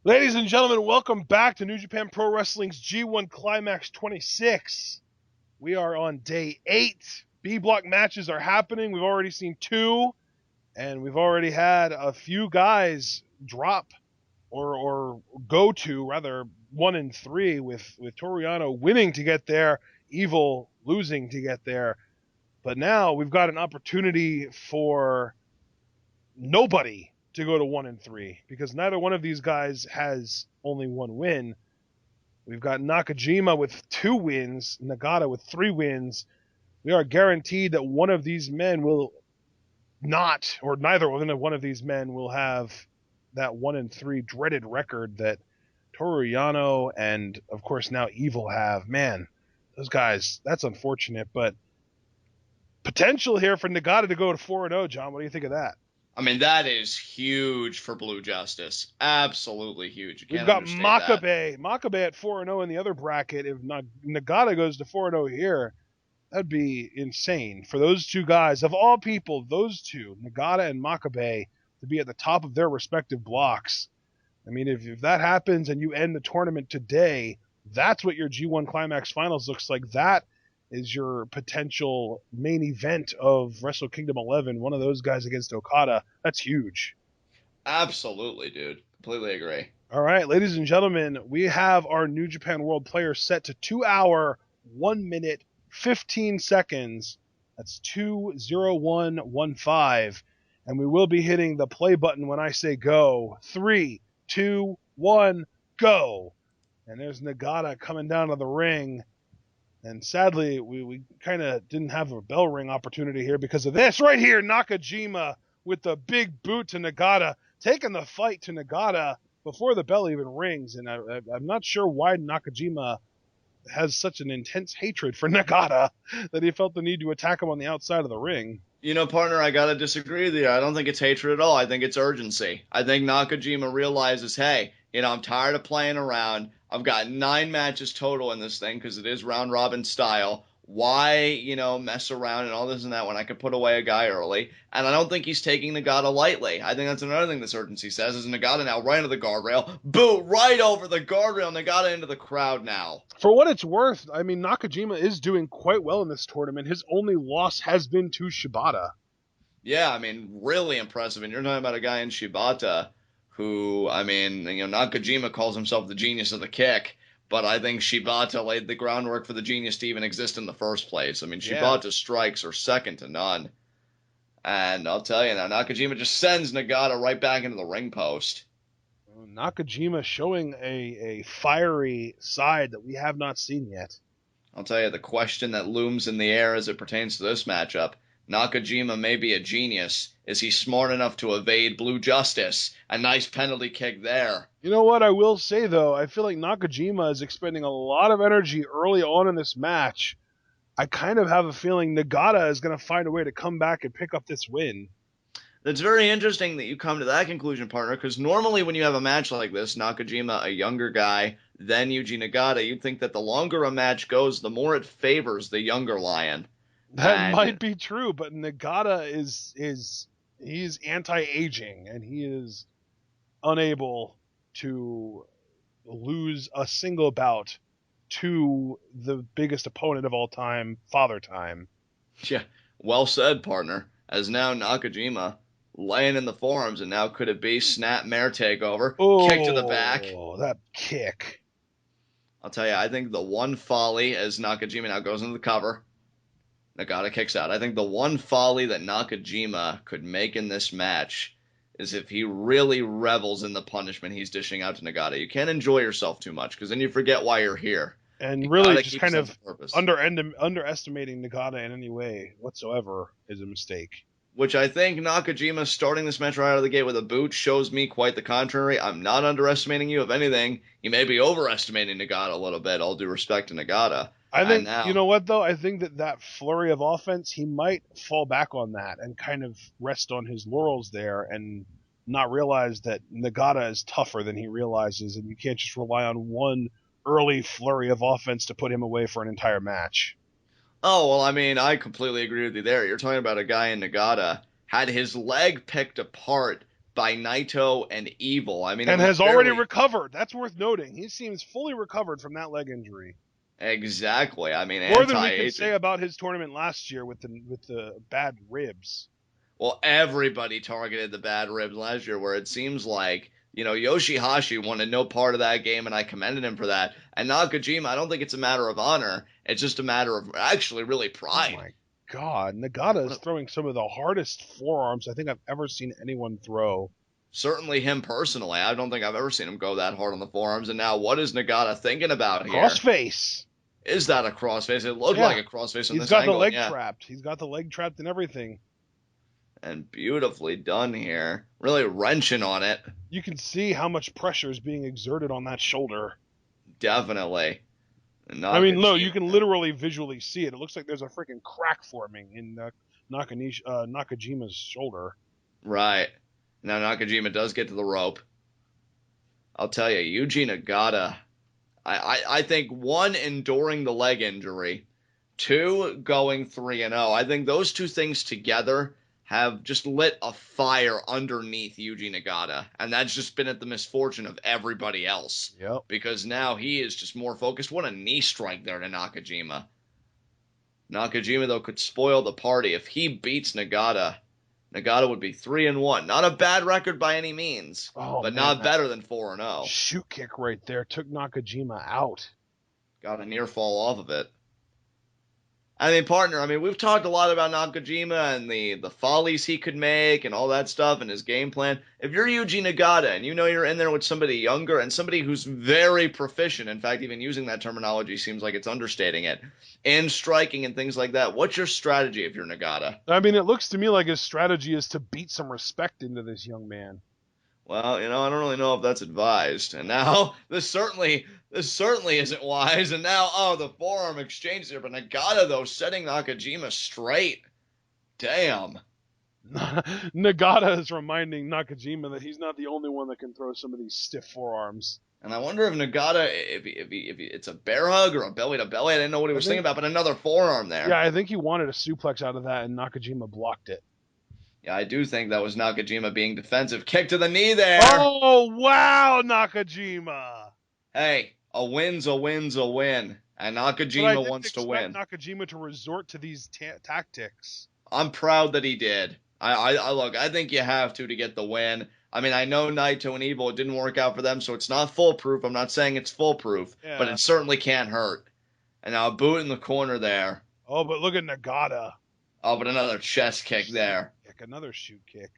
Ladies and gentlemen, welcome back to New Japan Pro Wrestling's G1 Climax 26. We are on day 8. B block matches are happening. We've already seen 2, and we've already had a few guys drop or go to, rather, 1 and 3 with Toru Yano winning to get there, Evil losing to get there. But now we've got an opportunity for nobody to go to 1 and 3 because neither one of these guys has only 1 win. We've got Nakajima with 2 wins, Nagata with 3 wins. We are guaranteed that one of these men will not, or neither one of these men will have that 1 and 3 dreaded record that Toru Yano and, of course, now Evil have. Man, those guys, that's unfortunate, but potential here for Nagata to go to 4-0, John. What do you think of that? I mean, that is huge for Blue Justice. Absolutely huge. You We've can't got understate that. Makabe at 4-0 in the other bracket. If Nagata goes to 4-0 here, that'd be insane. For those two guys, of all people, those two, Nagata and Makabe, to be at the top of their respective blocks. I mean, if that happens and you end the tournament today, that's what your G1 Climax Finals looks like. That is your potential main event of Wrestle Kingdom 11. One of those guys against Okada. That's huge. Absolutely, dude. Completely agree. All right, ladies and gentlemen, we have our New Japan World Player set to 2 hour, 1 minute, 15 seconds. That's 2:01:15. And we will be hitting the play button when I say go. 3, 2, 1, go. And there's Nagata coming down to the ring. And sadly, we kind of didn't have a bell ring opportunity here because of this. Right here, Nakajima with the big boot to Nagata, taking the fight to Nagata before the bell even rings. And I'm not sure why Nakajima has such an intense hatred for Nagata that he felt the need to attack him on the outside of the ring. You know, partner, I gotta disagree with you. I don't think it's hatred at all. I think it's urgency. I think Nakajima realizes, hey, I'm tired of playing around. I've got 9 matches total in this thing because it is round robin style. Why, mess around and all this and that when I could put away a guy early? And I don't think he's taking Nagata lightly. I think that's another thing this urgency says is Nagata now right into the guardrail. Boot right over the guardrail. Nagata into the crowd now. For what it's worth, I mean, Nakajima is doing quite well in this tournament. His only loss has been to Shibata. Yeah, I mean, really impressive. And you're talking about a guy in Shibata who, I mean, Nakajima calls himself the genius of the kick. But I think Shibata laid the groundwork for the genius to even exist in the first place. I mean, Shibata's strikes are second to none. And I'll tell you now, Nakajima just sends Nagata right back into the ring post. Nakajima showing a fiery side that we have not seen yet. I'll tell you, the question that looms in the air as it pertains to this matchup, Nakajima may be a genius. Is he smart enough to evade Blue Justice? A nice penalty kick there. You know what I will say, though? I feel like Nakajima is expending a lot of energy early on in this match. I kind of have a feeling Nagata is going to find a way to come back and pick up this win. That's very interesting that you come to that conclusion, partner, because normally when you have a match like this, Nakajima, a younger guy, then Yuji Nagata, you'd think that the longer a match goes, the more it favors the younger lion. That might be true, but Nagata he's anti-aging, and he is unable to lose a single bout to the biggest opponent of all time, Father Time. Yeah, well said, partner. As now Nakajima laying in the forearms, and now could it be snap mare takeover? Kick to the back. Oh, that kick. I'll tell you, I think the one folly as Nakajima now goes into the cover, Nagata kicks out. I think the one folly that Nakajima could make in this match is if he really revels in the punishment he's dishing out to Nagata. You can't enjoy yourself too much because then you forget why you're here. And really just kind of underestimating Nagata in any way whatsoever is a mistake. Which I think Nakajima starting this match right out of the gate with a boot shows me quite the contrary. I'm not underestimating you. If anything, you may be overestimating Nagata a little bit, all due respect to Nagata. I think, you know what, though? I think that flurry of offense, he might fall back on that and kind of rest on his laurels there and not realize that Nagata is tougher than he realizes, and you can't just rely on one early flurry of offense to put him away for an entire match. Oh, well, I mean, I completely agree with you there. You're talking about a guy in Nagata, had his leg picked apart by Naito and Evil. I mean, it And was has already barely recovered. That's worth noting. He seems fully recovered from that leg injury. exactly. I mean, More than we can say anti-aging. about his tournament last year with the bad ribs. Well, everybody targeted the bad ribs last year, where it seems like, Yoshihashi wanted no part of that game, and I commended him for that. And Nakajima, I don't think it's a matter of honor. It's just a matter of actually really Oh pride. my God. Nagata is throwing some of the hardest forearms I think I've ever seen anyone throw. Certainly him personally. I don't think I've ever seen him go that hard on the forearms. And now, what is Nagata thinking about here? Crossface. Is that a crossface? It looked Yeah. like a crossface on He's this got the angle. leg Yeah. trapped. He's got the leg trapped and everything. And beautifully done here. Really wrenching on it. You can see how much pressure is being exerted on that shoulder. Definitely. I mean, no, you can literally visually see it. It looks like there's a freaking crack forming in Nakajima's shoulder. Right. Now Nakajima does get to the rope. I'll tell you, Yuji Nagata, I think one, enduring the leg injury, two, going 3-0. I think those two things together have just lit a fire underneath Yuji Nagata. And that's just been at the misfortune of everybody else. Yep. Because now he is just more focused. What a knee strike there to Nakajima. Nakajima, though, could spoil the party. If he beats Nagata, Nagata would be 3-1. Not a bad record by any means, but man, not better than 4-0. Shoot kick right there took Nakajima out. Got a near fall off of it. I mean, partner, we've talked a lot about Nakajima and the follies he could make and all that stuff and his game plan. If you're Yuji Nagata and you know you're in there with somebody younger and somebody who's very proficient, in fact, even using that terminology seems like it's understating it, in striking and things like that, what's your strategy if you're Nagata? I mean, it looks to me like his strategy is to beat some respect into this young man. Well, I don't really know if that's advised. And now this certainly isn't wise. And now, the forearm exchange there. But Nagata, though, setting Nakajima straight. Damn. Nagata is reminding Nakajima that he's not the only one that can throw some of these stiff forearms. And I wonder if Nagata, if it's a bear hug or a belly to belly. I didn't know what he was thinking about, but another forearm there. Yeah, I think he wanted a suplex out of that, and Nakajima blocked it. Yeah, I do think that was Nakajima being defensive. Kick to the knee there. Oh, wow, Nakajima. Hey, a win's a win's a win. And Nakajima wants to win. Nakajima to resort to these tactics. I'm proud that he did. I think you have to get the win. I mean, I know Naito and Evil, it didn't work out for them, so it's not foolproof. I'm not saying it's foolproof, but it certainly can't hurt. And now a boot in the corner there. Oh, but look at Nagata. Oh, but another chest kick there. Another shoot kick.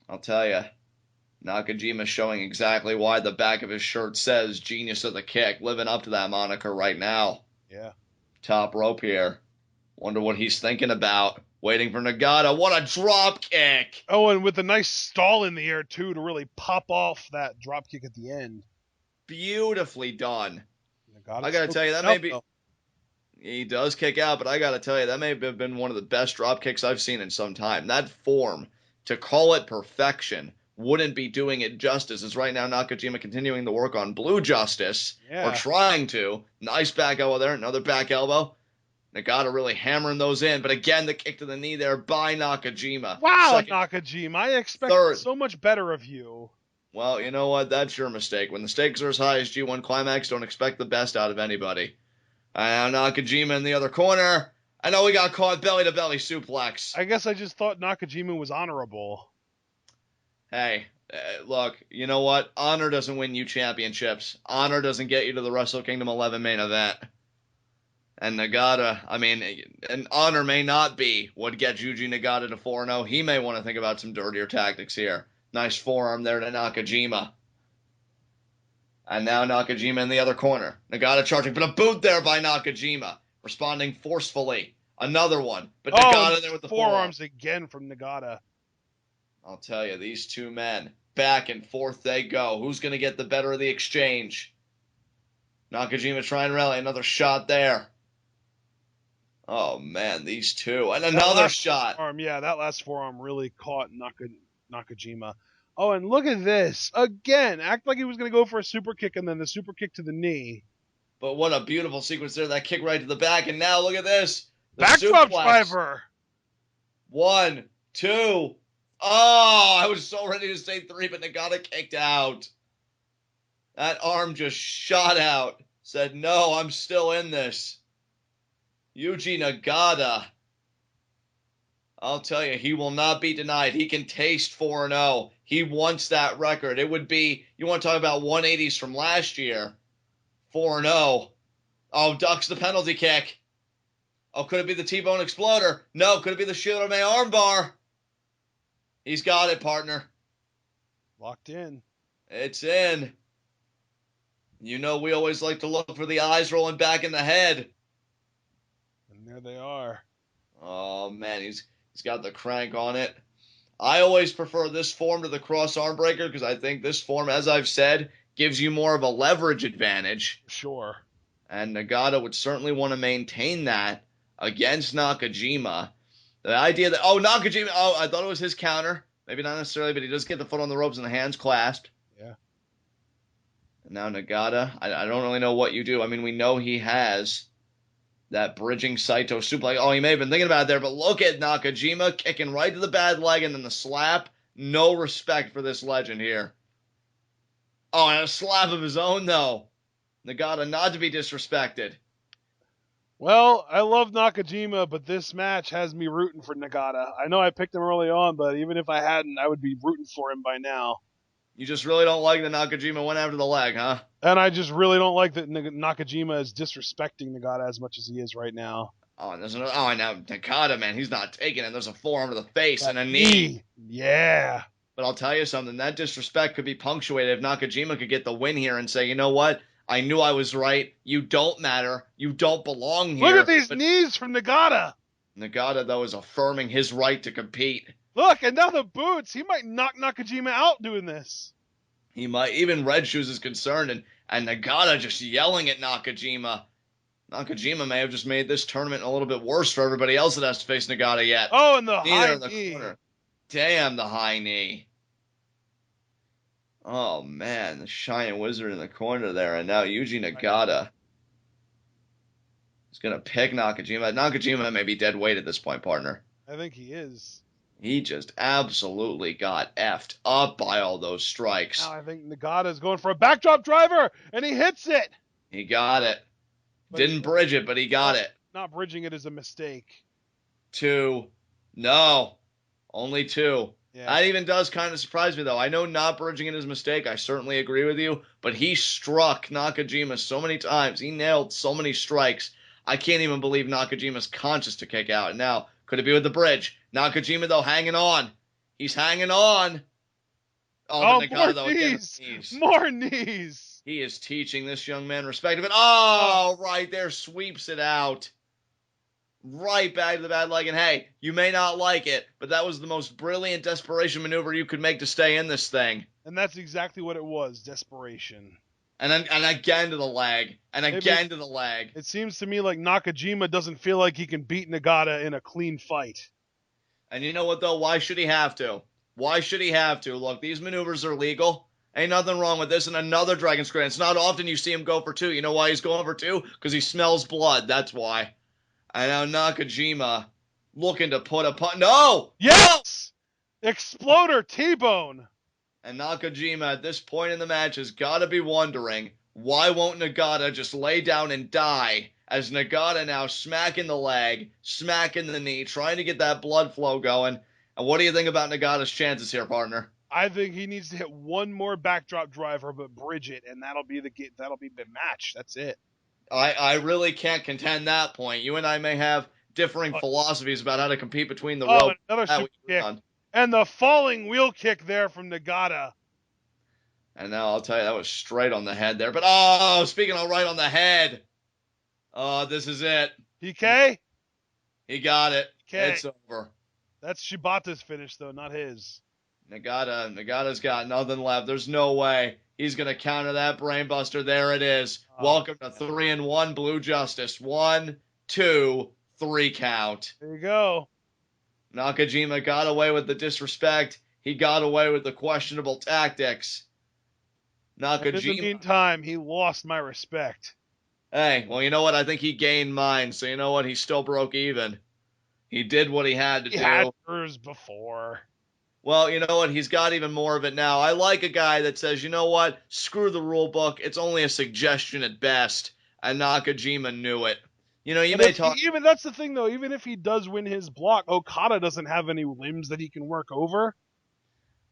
I'll tell you, Nakajima showing exactly why the back of his shirt says genius of the kick, living up to that moniker right now. Yeah. Top rope here. Wonder what he's thinking about. Waiting for Nagata. What a drop kick! Oh, and with a nice stall in the air, too, to really pop off that drop kick at the end. Beautifully done. Nagata I gotta tell you, that may be... He does kick out, but I gotta tell you, that may have been one of the best drop kicks I've seen in some time. That form, to call it perfection, wouldn't be doing it justice, as right now Nakajima continuing to work on Blue Justice, or trying to. Nice back elbow there, another back elbow. Nagata really hammering those in, but again, the kick to the knee there by Nakajima. Wow, Nakajima, I expected so much better of you. Well, you know what? That's your mistake. When the stakes are as high as G1 Climax, don't expect the best out of anybody. And now Nakajima in the other corner. I know we got caught belly-to-belly suplex. I guess I just thought Nakajima was honorable. Hey, look, you know what? Honor doesn't win you championships. Honor doesn't get you to the Wrestle Kingdom 11 main event. And Nagata, and honor may not be what gets Yuji Nagata to 4-0. He may want to think about some dirtier tactics here. Nice forearm there to Nakajima. And now Nakajima in the other corner. Nagata charging, but a boot there by Nakajima. Responding forcefully. Another one. But Nagata there with the forearms again from Nagata. I'll tell you, these two men, back and forth they go. Who's going to get the better of the exchange? Nakajima trying to rally. Another shot there. Oh, man, these two. And another shot. That last forearm really caught Nakajima. Oh, and look at this. Again, act like he was going to go for a super kick and then the super kick to the knee. But what a beautiful sequence there. That kick right to the back. And now look at this. Backdrop driver. 1, 2, Oh, I was so ready to say 3, but Nagata kicked out. That arm just shot out. Said, no, I'm still in this. Yuji Nagata. I'll tell you, he will not be denied. He can taste 4-0. He wants that record. It would be, you want to talk about 180s from last year. 4-0. Oh, ducks the penalty kick. Oh, could it be the T-Bone Exploder? No, could it be the Shirome armbar? He's got it, partner. Locked in. It's in. You know we always like to look for the eyes rolling back in the head. And there they are. Oh, man, he's got the crank on it. I always prefer this form to the cross arm breaker because I think this form, as I've said, gives you more of a leverage advantage. Sure. And Nagata would certainly want to maintain that against Nakajima. The idea that, Nakajima, I thought it was his counter. Maybe not necessarily, but he does get the foot on the ropes and the hands clasped. Yeah. And now Nagata, I don't really know what you do. I mean, we know he has that bridging Saito suplex. Oh, he may have been thinking about it there, but look at Nakajima kicking right to the bad leg and then the slap. No respect for this legend here. Oh, and a slap of his own, though. Nagata not to be disrespected. Well, I love Nakajima, but this match has me rooting for Nagata. I know I picked him early on, but even if I hadn't, I would be rooting for him by now. You just really don't like that Nakajima went after the leg, huh? And I just really don't like that Nakajima is disrespecting Nagata as much as he is right now. Oh, and now Nagata, man, he's not taking it. There's a forearm to the face and a knee. Yeah. But I'll tell you something, that disrespect could be punctuated if Nakajima could get the win here and say, you know what? I knew I was right. You don't matter. You don't belong here. Look at these knees from Nagata. Nagata, though, is affirming his right to compete. Look, and now the boots. He might knock Nakajima out doing this. He might. Even Red Shoes is concerned, and Nagata just yelling at Nakajima. Nakajima may have just made this tournament a little bit worse for everybody else that has to face Nagata yet. Oh, and the high knee. Corner. Damn, the high knee. Oh, man, the Shining Wizard in the corner there, and now Yuji Nagata is going to pick Nakajima. Nakajima may be dead weight at this point, partner. I think he is. He just absolutely got effed up by all those strikes. Now I think Nagata's going for a backdrop driver, and he hits it. He got it. But Didn't bridge it, but he got it. Not bridging it is a mistake. 2. No. Only 2. Yeah. That even does kind of surprise me, though. I know not bridging it is a mistake. I certainly agree with you. But he struck Nakajima so many times. He nailed so many strikes. I can't even believe Nakajima's conscious to kick out. Now, could it be with the bridge? Nakajima, though, hanging on. He's hanging on. Oh, Nagata, more though, knees. again, More knees. He is teaching this young man respect of it. Oh, right there, sweeps it out. Right back to the bad leg. And hey, you may not like it, but that was the most brilliant desperation maneuver you could make to stay in this thing. And that's exactly what it was, desperation. And again to the leg. And again to the leg. It seems to me like Nakajima doesn't feel like he can beat Nagata in a clean fight. And you know what, though? Why should he have to? Why should he have to? Look, these maneuvers are legal. Ain't nothing wrong with this. And another Dragon Screen. It's not often you see him go for 2. You know why he's going for 2? Because he smells blood. That's why. And now Nakajima looking to put a punt. No! Yes! Exploder T-Bone. And Nakajima at this point in the match has got to be wondering, why won't Nagata just lay down and die? As Nagata now smacking the leg, smacking the knee, trying to get that blood flow going. And what do you think about Nagata's chances here, partner? I think he needs to hit one more backdrop driver, but bridge it, and that'll be the match. That's it. I really can't contend that point. You and I may have differing philosophies about how to compete between the ropes. Another super kick. And the falling wheel kick there from Nagata. And now I'll tell you, that was straight on the head there. But, speaking of right on the head. Oh, this is it. PK? He got it. PK. It's over. That's Shibata's finish, though, not his. Nagata's got nothing left. There's no way he's going to counter that brainbuster. There it is. Welcome to 3-1 Blue Justice. 1, 2, 3 count. There you go. Nakajima got away with the disrespect. He got away with the questionable tactics. Nakajima. In the meantime, he lost my respect. Hey, well, you know what? I think he gained mine. So you know what? He still broke even. He did what he had to do. He had hers before. Well, you know what? He's got even more of it now. I like a guy that says, you know what? Screw the rule book. It's only a suggestion at best. And Nakajima knew it. You know, you And may if talk. even that's the thing though, even if he does win his block, Okada doesn't have any limbs that he can work over.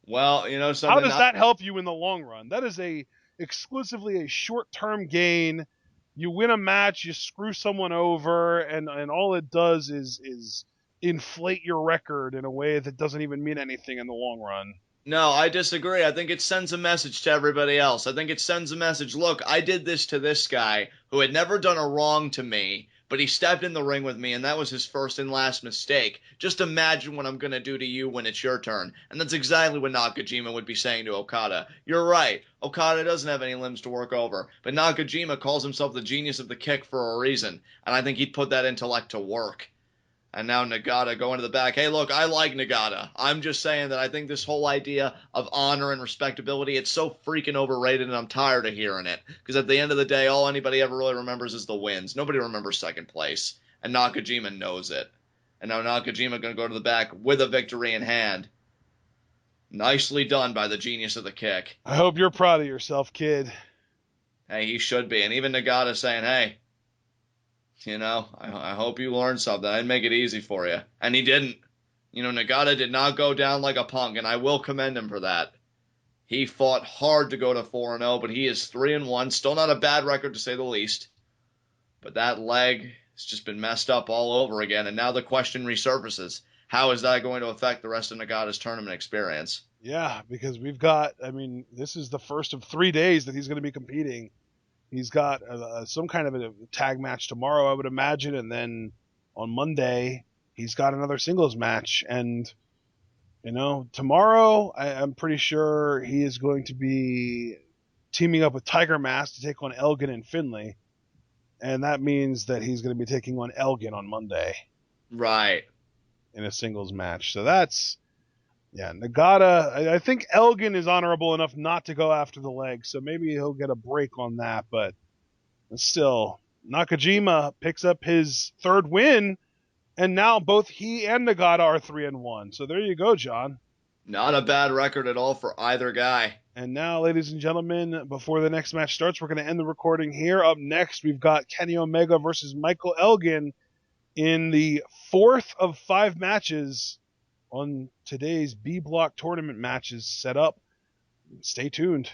Well, you know How something. does that help you in the long run? That is a exclusively a short-term gain. You win a match, you screw someone over, and all it does is inflate your record in a way that doesn't even mean anything in the long run. No, I disagree. I think it sends a message to everybody else. I think it sends a message. Look, I did this to this guy who had never done a wrong to me, but he stepped in the ring with me, and that was his first and last mistake. Just imagine what I'm going to do to you when it's your turn. And that's exactly what Nakajima would be saying to Okada. You're right. Okada doesn't have any limbs to work over, but Nakajima calls himself the genius of the kick for a reason, and I think he'd put that intellect to work. And now Nagata going to the back. Hey, look, I like Nagata. I'm just saying that I think this whole idea of honor and respectability, it's so freaking overrated, and I'm tired of hearing it. Because at the end of the day, all anybody ever really remembers is the wins. Nobody remembers second place. And Nakajima knows it. And now Nakajima going to go to the back with a victory in hand. Nicely done by the genius of the kick. I hope you're proud of yourself, kid. Hey, he should be. And even Nagata saying, hey, you know, I hope you learned something. I didn't make it easy for you. And he didn't. You know, Nagata did not go down like a punk, and I will commend him for that. He fought hard to go to 4-0, but he is 3-1. Still not a bad record to say the least. But that leg has just been messed up all over again, and now the question resurfaces. How is that going to affect the rest of Nagata's tournament experience? Yeah, because we've got, I mean, this is the first of 3 days that he's going to be competing. He's got some kind of a tag match tomorrow, I would imagine, and then on Monday he's got another singles match. And tomorrow I'm pretty sure he is going to be teaming up with Tiger Mask to take on Elgin and Finlay, and that means that he's going to be taking on Elgin on Monday Right. in a singles match. So that's Nagata. I think Elgin is honorable enough not to go after the leg, so maybe he'll get a break on that. But still, Nakajima picks up his third win, and now both he and Nagata are 3-1. So there you go, John. Not a bad record at all for either guy. And now, ladies and gentlemen, before the next match starts, we're going to end the recording here. Up next, we've got Kenny Omega versus Michael Elgin in the fourth of 5 matches on today's B Block tournament matches set up. Stay tuned.